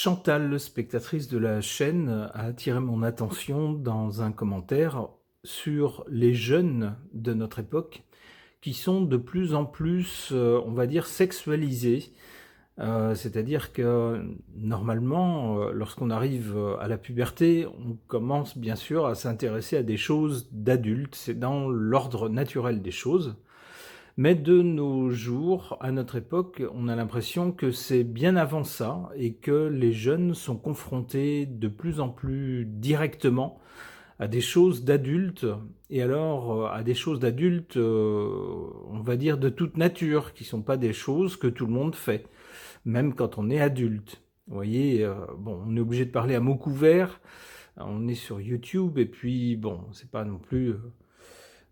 Chantal, spectatrice de la chaîne, a attiré mon attention dans un commentaire sur les jeunes de notre époque qui sont de plus en plus, on va dire, sexualisés. C'est-à-dire que normalement, lorsqu'on arrive à la puberté, on commence bien sûr à s'intéresser à des choses d'adultes. C'est dans l'ordre naturel des choses. Mais de nos jours, à notre époque, on a l'impression que c'est bien avant ça et que les jeunes sont confrontés de plus en plus directement à des choses d'adultes, et alors à des choses d'adultes, on va dire de toute nature, qui ne sont pas des choses que tout le monde fait, même quand on est adulte. Vous voyez, bon, on est obligé de parler à mots couverts, on est sur YouTube, et puis bon, c'est pas non plus...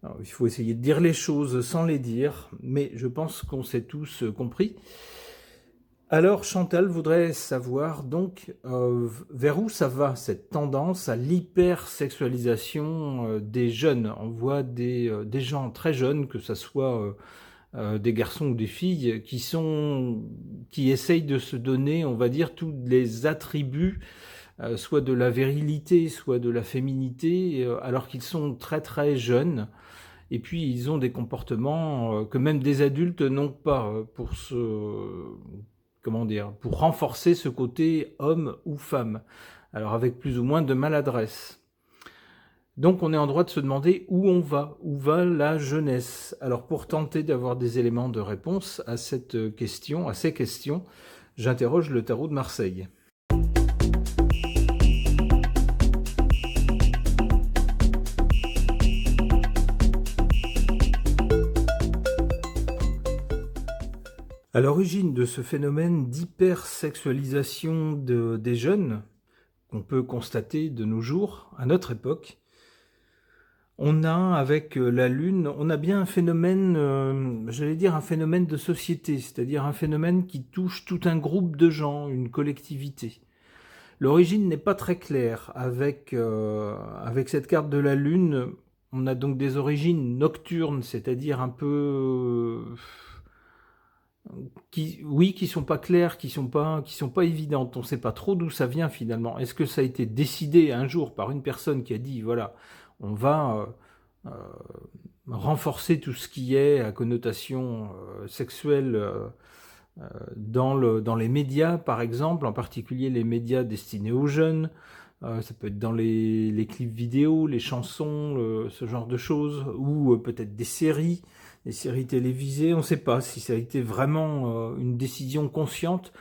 Alors, il faut essayer de dire les choses sans les dire, mais je pense qu'on s'est tous compris. Alors Chantal voudrait savoir donc vers où ça va cette tendance à l'hypersexualisation des jeunes. On voit des gens très jeunes, que ce soit des garçons ou des filles, qui essayent de se donner, on va dire, tous les attributs, soit de la virilité, soit de la féminité, alors qu'ils sont très très jeunes. Et puis ils ont des comportements que même des adultes n'ont pas pour renforcer ce côté homme ou femme. Alors avec plus ou moins de maladresse. Donc on est en droit de se demander où va la jeunesse. Alors pour tenter d'avoir des éléments de réponse à cette question, à ces questions, j'interroge le tarot de Marseille. À l'origine de ce phénomène d'hypersexualisation des jeunes, qu'on peut constater de nos jours, à notre époque, on a avec la Lune, on a bien un phénomène, j'allais dire un phénomène de société, c'est-à-dire un phénomène qui touche tout un groupe de gens, une collectivité. L'origine n'est pas très claire. Avec cette carte de la Lune, on a donc des origines nocturnes, c'est-à-dire un peu... qui sont pas claires, qui sont pas évidentes. On ne sait pas trop d'où ça vient finalement. Est-ce que ça a été décidé un jour par une personne qui a dit voilà, on va renforcer tout ce qui est à connotation sexuelle dans les médias, par exemple, en particulier les médias destinés aux jeunes. Ça peut être dans les clips vidéo, les chansons, ce genre de choses, ou peut-être des séries télévisées. On ne sait pas si ça a été vraiment une décision consciente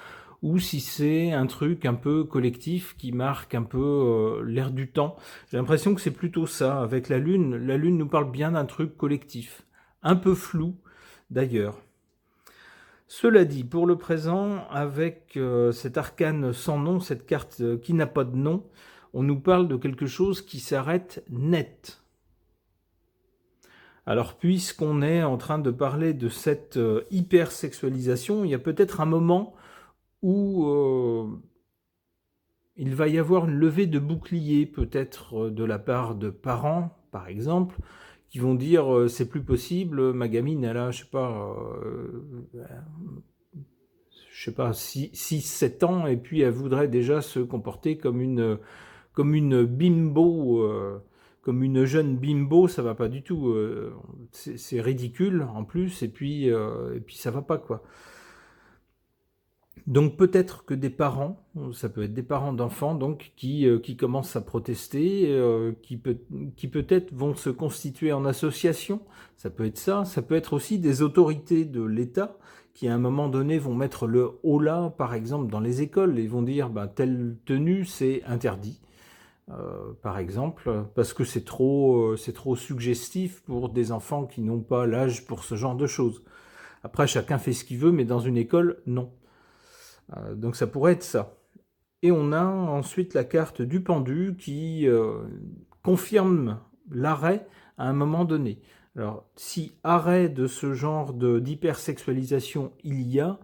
ou si c'est un truc un peu collectif qui marque un peu l'air du temps. J'ai l'impression que c'est plutôt ça. Avec la Lune nous parle bien d'un truc collectif, un peu flou d'ailleurs. Cela dit, pour le présent, avec cet arcane sans nom, cette carte qui n'a pas de nom, on nous parle de quelque chose qui s'arrête net. Alors, puisqu'on est en train de parler de cette hypersexualisation, il y a peut-être un moment où il va y avoir une levée de bouclier, peut-être de la part de parents, par exemple, qui vont dire c'est plus possible, ma gamine elle a, je sais pas, 6-7 ans, et puis elle voudrait déjà se comporter comme une bimbo, comme une jeune bimbo, ça va pas du tout, c'est ridicule en plus, et puis ça va pas quoi. Donc peut-être que des parents, ça peut être des parents d'enfants donc qui commencent à protester, qui peut-être vont se constituer en association, ça peut être ça peut être aussi des autorités de l'État qui à un moment donné vont mettre le holà par exemple dans les écoles et vont dire telle tenue c'est interdit. Par exemple, parce que c'est trop suggestif pour des enfants qui n'ont pas l'âge pour ce genre de choses. Après chacun fait ce qu'il veut mais dans une école non. Donc ça pourrait être ça. Et on a ensuite la carte du pendu qui confirme l'arrêt à un moment donné. Alors si arrêt de ce genre d'hypersexualisation il y a,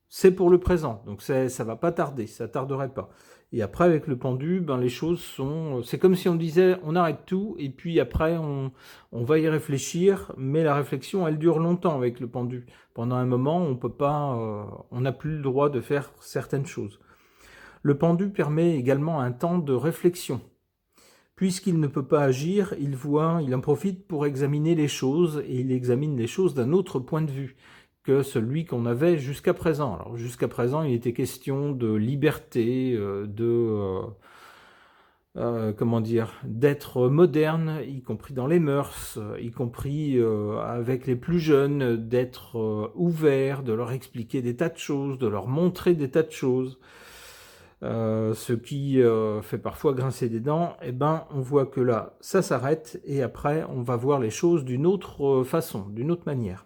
c'est pour le présent. Donc ça va pas tarder, ça tarderait pas. Et après avec le pendu, les choses sont... C'est comme si on disait on arrête tout et puis après on va y réfléchir, mais la réflexion elle dure longtemps avec le pendu. Pendant un moment on peut pas, on n'a plus le droit de faire certaines choses. Le pendu permet également un temps de réflexion. Puisqu'il ne peut pas agir, il en profite pour examiner les choses, et il examine les choses d'un autre point de vue que celui qu'on avait jusqu'à présent. Alors jusqu'à présent, il était question de liberté, comment dire, d'être moderne, y compris dans les mœurs, y compris avec les plus jeunes, d'être ouvert, de leur expliquer des tas de choses, de leur montrer des tas de choses. Ce qui fait parfois grincer des dents, eh ben, on voit que là, ça s'arrête, et après, on va voir les choses d'une autre façon, d'une autre manière.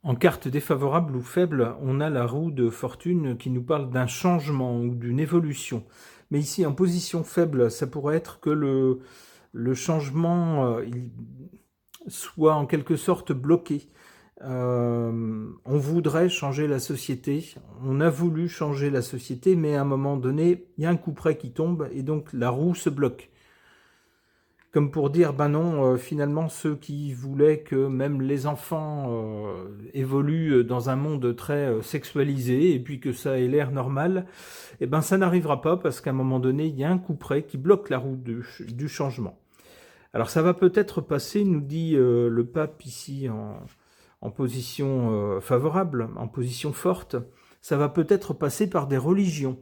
En carte défavorable ou faible, on a la roue de fortune qui nous parle d'un changement ou d'une évolution. Mais ici, en position faible, ça pourrait être que le changement soit en quelque sorte bloqué. On voudrait changer la société, on a voulu changer la société, mais à un moment donné, il y a un coup près qui tombe et donc la roue se bloque. Comme pour dire, ben non, finalement, ceux qui voulaient que même les enfants évoluent dans un monde très sexualisé et puis que ça ait l'air normal, eh ben ça n'arrivera pas parce qu'à un moment donné, il y a un coup près qui bloque la roue du changement. Alors ça va peut-être passer, nous dit le pape ici en position favorable, en position forte, ça va peut-être passer par des religions.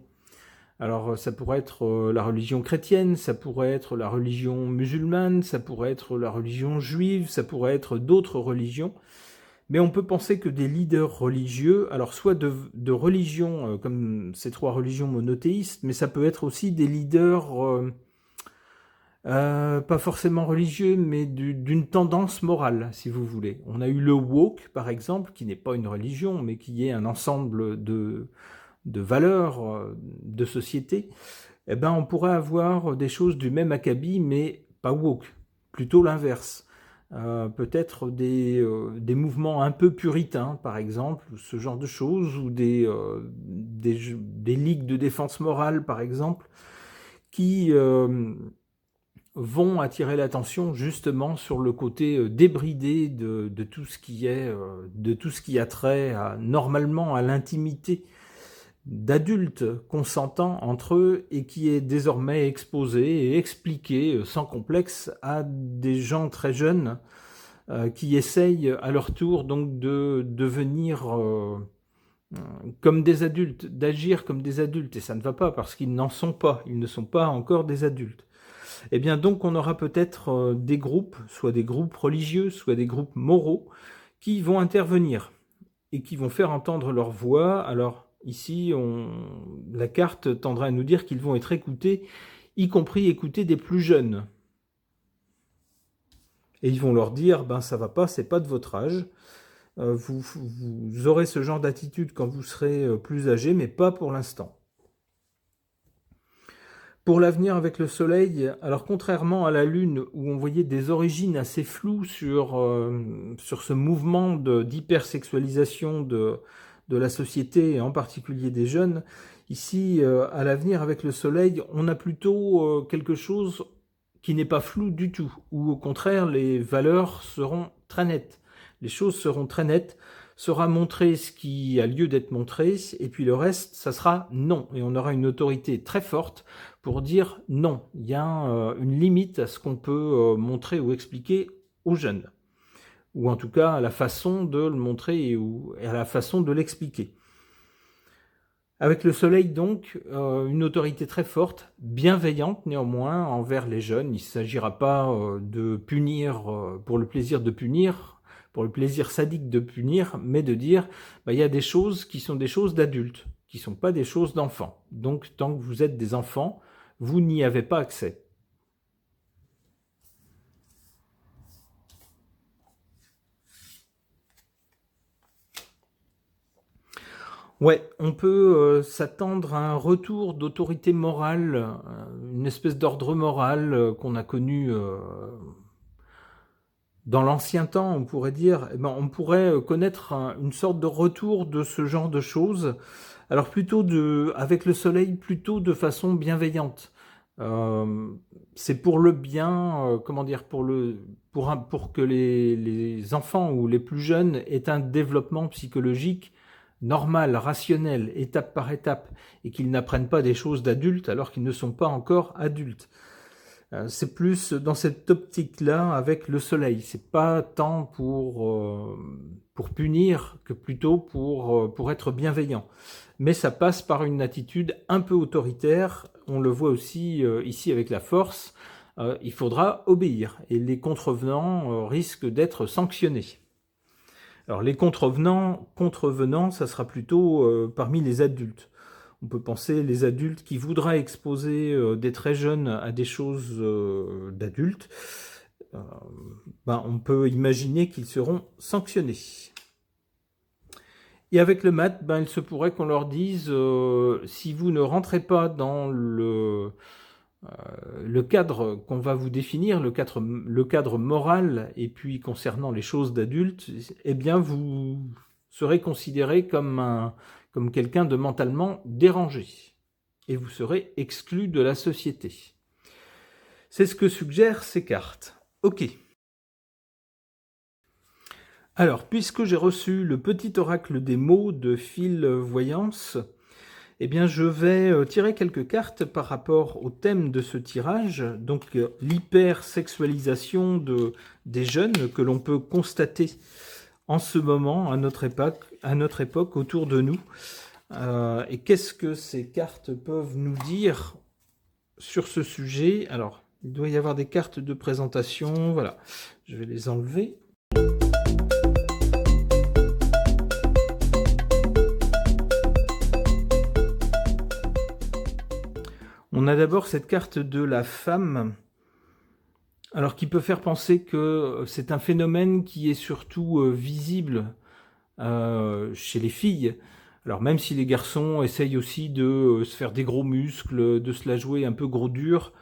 Alors ça pourrait être la religion chrétienne, ça pourrait être la religion musulmane, ça pourrait être la religion juive, ça pourrait être d'autres religions. Mais on peut penser que des leaders religieux, alors soit de religions comme ces trois religions monothéistes, mais ça peut être aussi des leaders pas forcément religieux, mais d'une tendance morale, si vous voulez. On a eu le woke, par exemple, qui n'est pas une religion, mais qui est un ensemble de valeurs de société. Eh ben, on pourrait avoir des choses du même acabit, mais pas woke, plutôt l'inverse. Peut-être des mouvements un peu puritains, par exemple, ce genre de choses, ou des ligues de défense morale, par exemple, qui vont attirer l'attention justement sur le côté débridé de tout ce qui est, de tout ce qui a trait normalement à l'intimité d'adultes consentants entre eux et qui est désormais exposé et expliqué sans complexe à des gens très jeunes qui essayent à leur tour donc de devenir comme des adultes, d'agir comme des adultes, et ça ne va pas parce qu'ils n'en sont pas, ils ne sont pas encore des adultes. Eh bien donc on aura peut-être des groupes, soit des groupes religieux, soit des groupes moraux, qui vont intervenir et qui vont faire entendre leur voix. Alors ici, la carte tendra à nous dire qu'ils vont être écoutés, y compris écoutés des plus jeunes. Et ils vont leur dire, ben ça va pas, c'est pas de votre âge. Vous aurez ce genre d'attitude quand vous serez plus âgé, mais pas pour l'instant. Pour l'avenir avec le Soleil, alors contrairement à la Lune où on voyait des origines assez floues sur ce mouvement d'hypersexualisation de la société, et en particulier des jeunes, ici, à l'avenir avec le Soleil, on a plutôt quelque chose qui n'est pas flou du tout, où au contraire les valeurs seront très nettes, les choses seront très nettes, sera montré ce qui a lieu d'être montré, et puis le reste, ça sera non, et on aura une autorité très forte pour dire non. Il y a une limite à ce qu'on peut montrer ou expliquer aux jeunes, ou en tout cas à la façon de le montrer et à la façon de l'expliquer. Avec le Soleil donc, une autorité très forte, bienveillante néanmoins envers les jeunes. Il ne s'agira pas de punir pour le plaisir de punir, pour le plaisir sadique de punir, mais de dire il y a des choses qui sont des choses d'adultes, qui ne sont pas des choses d'enfants. Donc tant que vous êtes des enfants, vous n'y avez pas accès. Ouais, on peut s'attendre à un retour d'autorité morale, une espèce d'ordre moral qu'on a connu Dans l'ancien temps, on pourrait dire, eh ben, on pourrait connaître une sorte de retour de ce genre de choses. Alors plutôt avec le soleil, plutôt de façon bienveillante. Euh, c'est pour le bien, comment dire, pour que les enfants ou les plus jeunes aient un développement psychologique normal, rationnel, étape par étape, et qu'ils n'apprennent pas des choses d'adultes alors qu'ils ne sont pas encore adultes. C'est plus dans cette optique-là avec le soleil. C'est pas tant pour punir que plutôt pour être bienveillant. Mais ça passe par une attitude un peu autoritaire. On le voit aussi ici avec la force. Il faudra obéir et les contrevenants risquent d'être sanctionnés. Alors les contrevenants, ça sera plutôt parmi les adultes. On peut penser les adultes qui voudraient exposer des très jeunes à des choses d'adultes. On peut imaginer qu'ils seront sanctionnés. Et avec le maths, il se pourrait qu'on leur dise si vous ne rentrez pas dans le cadre qu'on va vous définir, le cadre moral, et puis concernant les choses d'adultes, eh bien vous serez considéré comme quelqu'un de mentalement dérangé. Et vous serez exclu de la société. C'est ce que suggèrent ces cartes. Ok. Alors, puisque j'ai reçu le petit oracle des mots de Phil Voyance, eh bien, je vais tirer quelques cartes par rapport au thème de ce tirage, donc l'hypersexualisation des jeunes que l'on peut constater en ce moment, à notre époque autour de nous. Et qu'est-ce que ces cartes peuvent nous dire sur ce sujet? Alors, il doit y avoir des cartes de présentation, voilà, je vais les enlever. On a d'abord cette carte de la femme, alors qui peut faire penser que c'est un phénomène qui est surtout visible chez les filles. Alors même si les garçons essayent aussi de se faire des gros muscles, de se la jouer un peu gros dur,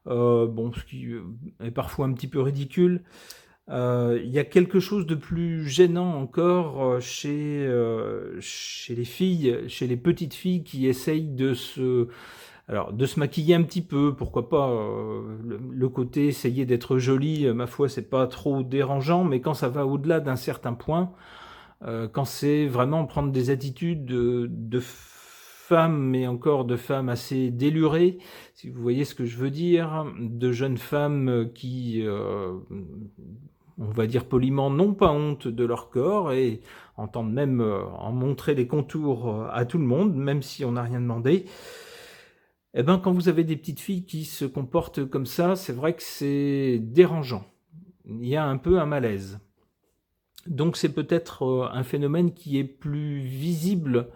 ce qui est parfois un petit peu ridicule, il y a quelque chose de plus gênant encore chez les filles, chez les petites filles qui essayent de se maquiller un petit peu, pourquoi pas, le côté essayer d'être jolie, ma foi, c'est pas trop dérangeant, mais quand ça va au-delà d'un certain point, quand c'est vraiment prendre des attitudes de femmes, mais encore de femmes assez délurées, si vous voyez ce que je veux dire, de jeunes femmes qui, on va dire poliment, n'ont pas honte de leur corps et entendent même en montrer les contours à tout le monde, même si on n'a rien demandé. Eh ben, quand vous avez des petites filles qui se comportent comme ça, c'est vrai que c'est dérangeant. Il y a un peu un malaise. Donc c'est peut-être un phénomène qui est plus visible,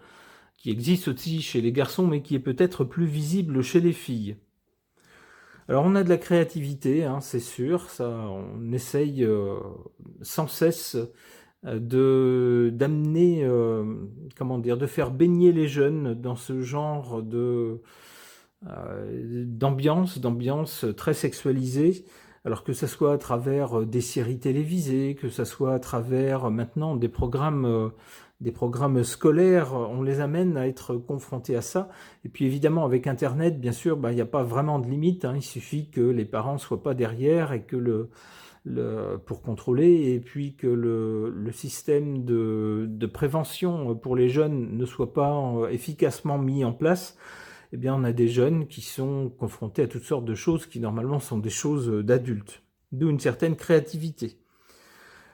qui existe aussi chez les garçons, mais qui est peut-être plus visible chez les filles. Alors on a de la créativité, hein, c'est sûr, ça, on essaye sans cesse d'amener, de faire baigner les jeunes dans ce genre d'ambiance très sexualisée. Alors que ça soit à travers des séries télévisées, que ça soit à travers maintenant des programmes scolaires, on les amène à être confrontés à ça. Et puis évidemment avec Internet, bien sûr, il n'y a pas vraiment de limite, hein. Il suffit que les parents soient pas derrière et que pour contrôler, et puis que le système de prévention pour les jeunes ne soit pas efficacement mis en place. Eh bien, on a des jeunes qui sont confrontés à toutes sortes de choses qui, normalement, sont des choses d'adultes, d'où une certaine créativité.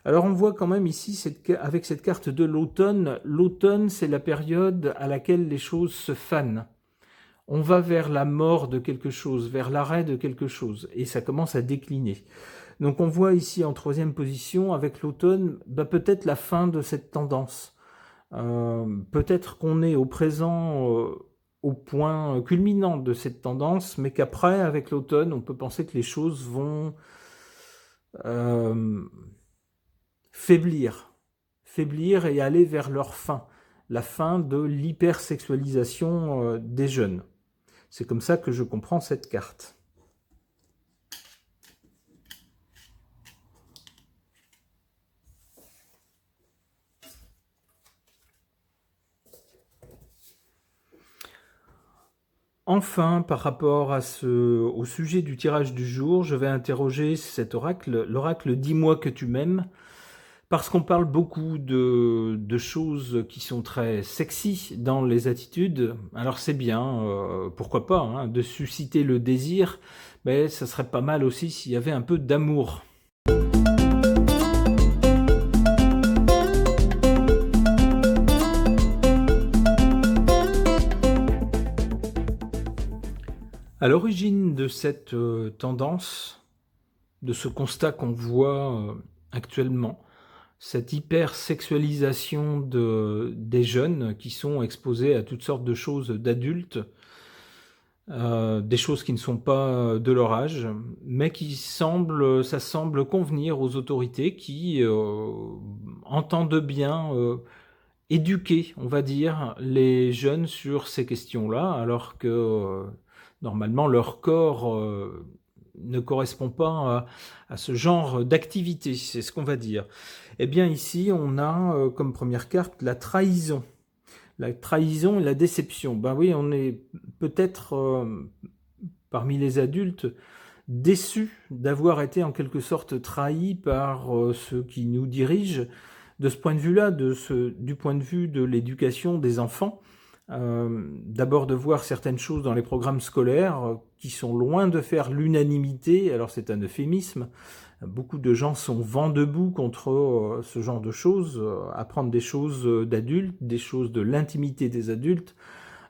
Alors, on voit quand même ici, avec cette carte de l'automne, l'automne, c'est la période à laquelle les choses se fanent. On va vers la mort de quelque chose, vers l'arrêt de quelque chose, et ça commence à décliner. Donc, on voit ici, en troisième position, avec l'automne, peut-être la fin de cette tendance. Peut-être qu'on est au présent... au point culminant de cette tendance, mais qu'après, avec l'automne, on peut penser que les choses vont faiblir et aller vers leur fin, la fin de l'hypersexualisation des jeunes. C'est comme ça que je comprends cette carte. Enfin, par rapport au sujet du tirage du jour, je vais interroger cet oracle, l'oracle Dis-moi que tu m'aimes, parce qu'on parle beaucoup de choses qui sont très sexy dans les attitudes. Alors c'est bien, pourquoi pas, hein, de susciter le désir, mais ça serait pas mal aussi s'il y avait un peu d'amour. À l'origine de cette tendance, de ce constat qu'on voit actuellement, cette hypersexualisation des jeunes qui sont exposés à toutes sortes de choses d'adultes, des choses qui ne sont pas de leur âge, mais ça semble convenir aux autorités qui entendent bien éduquer, on va dire, les jeunes sur ces questions-là, alors que normalement leur corps ne correspond pas à ce genre d'activité, c'est ce qu'on va dire. Eh bien ici, on a comme première carte la trahison. La trahison et la déception. Ben oui, on est peut-être parmi les adultes déçus d'avoir été en quelque sorte trahis par ceux qui nous dirigent. De ce point de vue-là, du point de vue de l'éducation des enfants, d'abord de voir certaines choses dans les programmes scolaires qui sont loin de faire l'unanimité, alors c'est un euphémisme, beaucoup de gens sont vent debout contre ce genre de choses, apprendre des choses d'adultes, des choses de l'intimité des adultes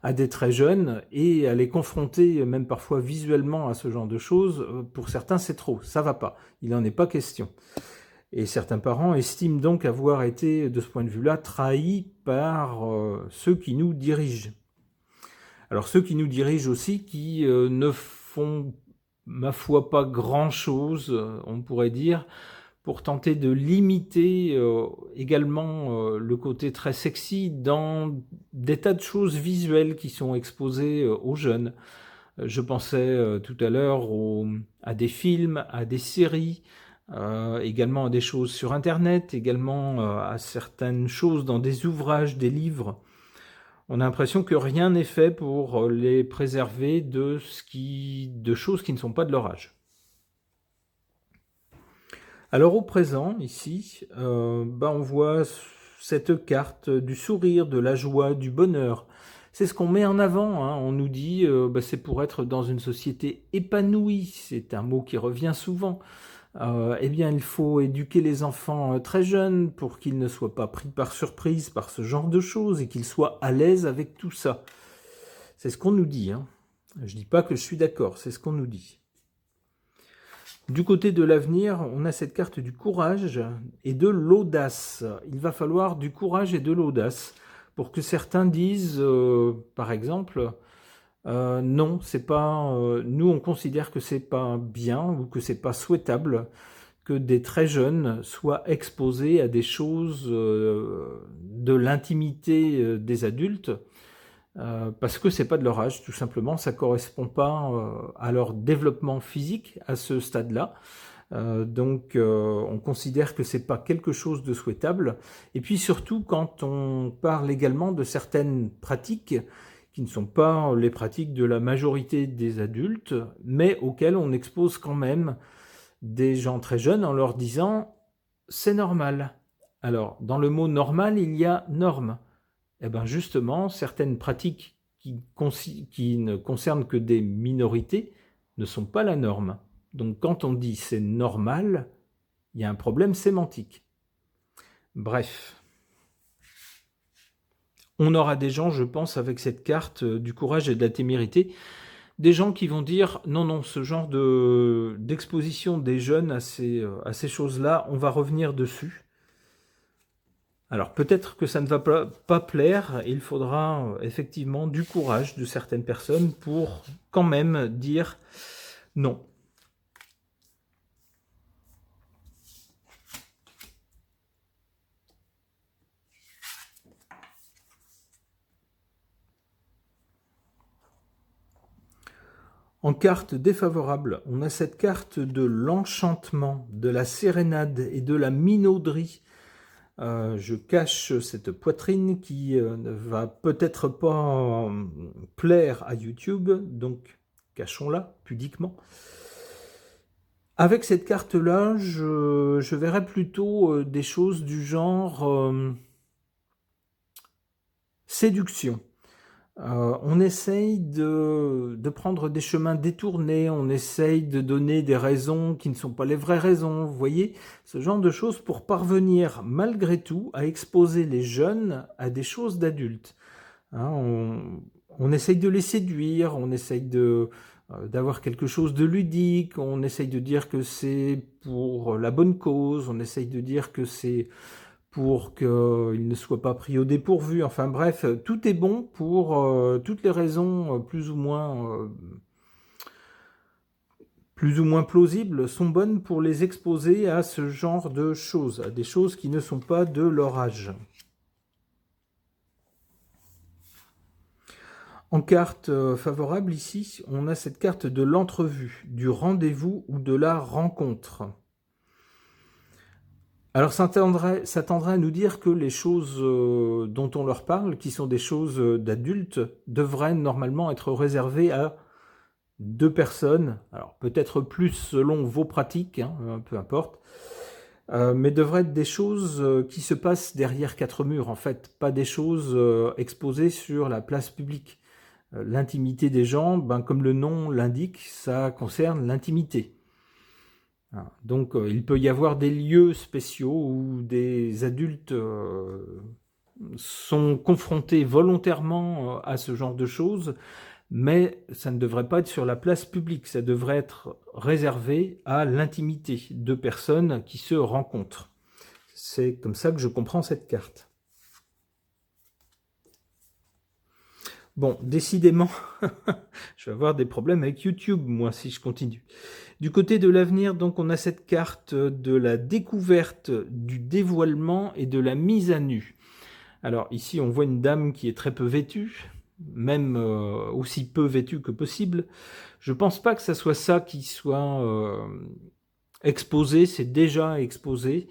à des très jeunes et à les confronter même parfois visuellement à ce genre de choses, pour certains c'est trop, ça va pas, il n'en est pas question. Et certains parents estiment donc avoir été, de ce point de vue-là, trahis par ceux qui nous dirigent. Alors ceux qui nous dirigent aussi, qui ne font, ma foi, pas grand-chose, on pourrait dire, pour tenter de limiter également le côté très sexy dans des tas de choses visuelles qui sont exposées aux jeunes. Je pensais tout à l'heure à des films, à des séries, également à des choses sur Internet, également à certaines choses dans des ouvrages, des livres. On a l'impression que rien n'est fait pour les préserver de choses qui ne sont pas de leur âge. Alors au présent, ici, on voit cette carte du sourire, de la joie, du bonheur. C'est ce qu'on met en avant, hein. On nous dit c'est pour être dans une société épanouie, c'est un mot qui revient souvent. Eh bien, il faut éduquer les enfants très jeunes pour qu'ils ne soient pas pris par surprise par ce genre de choses et qu'ils soient à l'aise avec tout ça. C'est ce qu'on nous dit, hein. Je ne dis pas que je suis d'accord, c'est ce qu'on nous dit. Du côté de l'avenir, on a cette carte du courage et de l'audace. Il va falloir du courage et de l'audace pour que certains disent, par exemple, non, c'est pas. Nous, on considère que c'est pas bien ou que c'est pas souhaitable que des très jeunes soient exposés à des choses de l'intimité des adultes. Parce que c'est pas de leur âge, tout simplement, ça correspond pas à leur développement physique à ce stade-là. Donc on considère que c'est pas quelque chose de souhaitable. Et puis surtout quand on parle également de certaines pratiques qui ne sont pas les pratiques de la majorité des adultes, mais auxquelles on expose quand même des gens très jeunes en leur disant c'est normal. Alors dans le mot normal il y a norme. Eh bien justement, certaines pratiques qui ne concernent que des minorités ne sont pas la norme. Donc quand on dit c'est normal, il y a un problème sémantique. Bref. On aura des gens, je pense, avec cette carte du courage et de la témérité, des gens qui vont dire non, non, ce genre d'exposition des jeunes à ces choses-là, on va revenir dessus. Alors peut-être que ça ne va pas plaire, et il faudra effectivement du courage de certaines personnes pour quand même dire non. En carte défavorable, on a cette carte de l'enchantement, de la sérénade et de la minauderie. Je cache cette poitrine qui ne va peut-être pas plaire à YouTube, donc cachons-la pudiquement. Avec cette carte-là, je verrais plutôt des choses du genre séduction. On essaye de prendre des chemins détournés, on essaye de donner des raisons qui ne sont pas les vraies raisons, vous voyez, ce genre de choses pour parvenir malgré tout à exposer les jeunes à des choses d'adultes. Hein, on essaye de les séduire, on essaye d'avoir quelque chose de ludique, on essaye de dire que c'est pour la bonne cause, on essaye de dire que c'est pour qu'il ne soit pas pris au dépourvu. Enfin bref, tout est bon pour toutes les raisons plus ou moins plausibles sont bonnes pour les exposer à ce genre de choses, à des choses qui ne sont pas de leur âge. En carte favorable ici, on a cette carte de l'entrevue, du rendez-vous ou de la rencontre. Alors ça tendrait à nous dire que les choses dont on leur parle, qui sont des choses d'adultes, devraient normalement être réservées à 2 personnes, alors peut-être plus selon vos pratiques, hein, peu importe, mais devraient être des choses qui se passent derrière 4 murs, en fait, pas des choses exposées sur la place publique. L'intimité des gens, ben, comme le nom l'indique, ça concerne l'intimité. Donc il peut y avoir des lieux spéciaux où des adultes sont confrontés volontairement à ce genre de choses, mais ça ne devrait pas être sur la place publique, ça devrait être réservé à l'intimité de personnes qui se rencontrent. C'est comme ça que je comprends cette carte. Bon, décidément, je vais avoir des problèmes avec YouTube, moi, si je continue. Du côté de l'avenir, donc, on a cette carte de la découverte, du dévoilement et de la mise à nu. Alors, ici, on voit une dame qui est très peu vêtue, même aussi peu vêtue que possible. Je pense pas que ça soit ça qui soit exposé, c'est déjà exposé.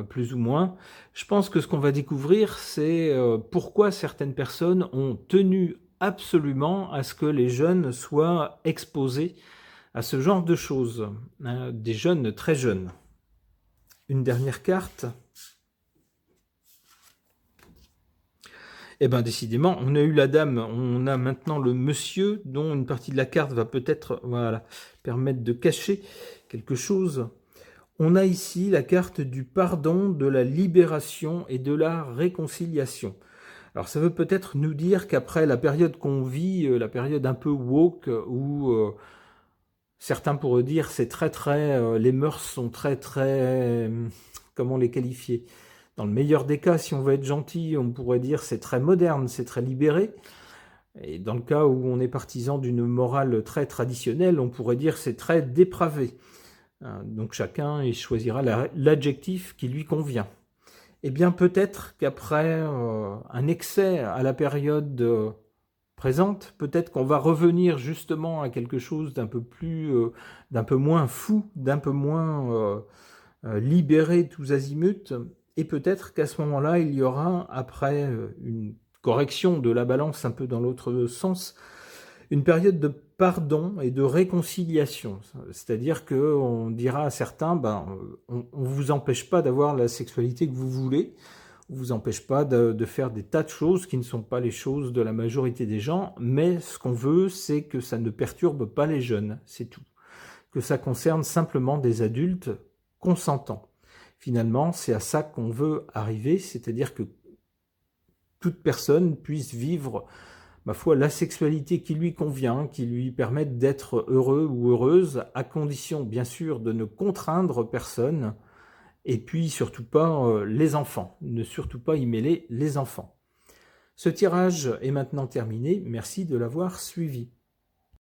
Plus ou moins. Je pense que ce qu'on va découvrir, c'est pourquoi certaines personnes ont tenu absolument à ce que les jeunes soient exposés à ce genre de choses, hein, des jeunes très jeunes. Une dernière carte. Eh bien, décidément, on a eu la dame, on a maintenant le monsieur, dont une partie de la carte va peut-être permettre de cacher quelque chose. On a ici la carte du pardon, de la libération et de la réconciliation. Alors ça veut peut-être nous dire qu'après la période qu'on vit, la période un peu woke, où certains pourraient dire c'est les mœurs sont comment les qualifier? Dans le meilleur des cas, si on veut être gentil, on pourrait dire c'est très moderne, c'est très libéré. Et dans le cas où on est partisan d'une morale très traditionnelle, on pourrait dire c'est très dépravé. Donc chacun il choisira l'adjectif qui lui convient. Eh bien peut-être qu'après un excès à la période présente, peut-être qu'on va revenir justement à quelque chose d'un peu moins fou, d'un peu moins libéré tous azimuts, et peut-être qu'à ce moment-là, il y aura, après une correction de la balance un peu dans l'autre sens, une période de pardon et de réconciliation. C'est-à-dire qu'on dira à certains, on ne vous empêche pas d'avoir la sexualité que vous voulez, on ne vous empêche pas de faire des tas de choses qui ne sont pas les choses de la majorité des gens, mais ce qu'on veut, c'est que ça ne perturbe pas les jeunes, c'est tout. Que ça concerne simplement des adultes consentants. Finalement, c'est à ça qu'on veut arriver, c'est-à-dire que toute personne puisse vivre ma foi, la sexualité qui lui convient, qui lui permette d'être heureux ou heureuse, à condition, bien sûr, de ne contraindre personne, et puis surtout pas les enfants, ne surtout pas y mêler les enfants. Ce tirage est maintenant terminé, merci de l'avoir suivi.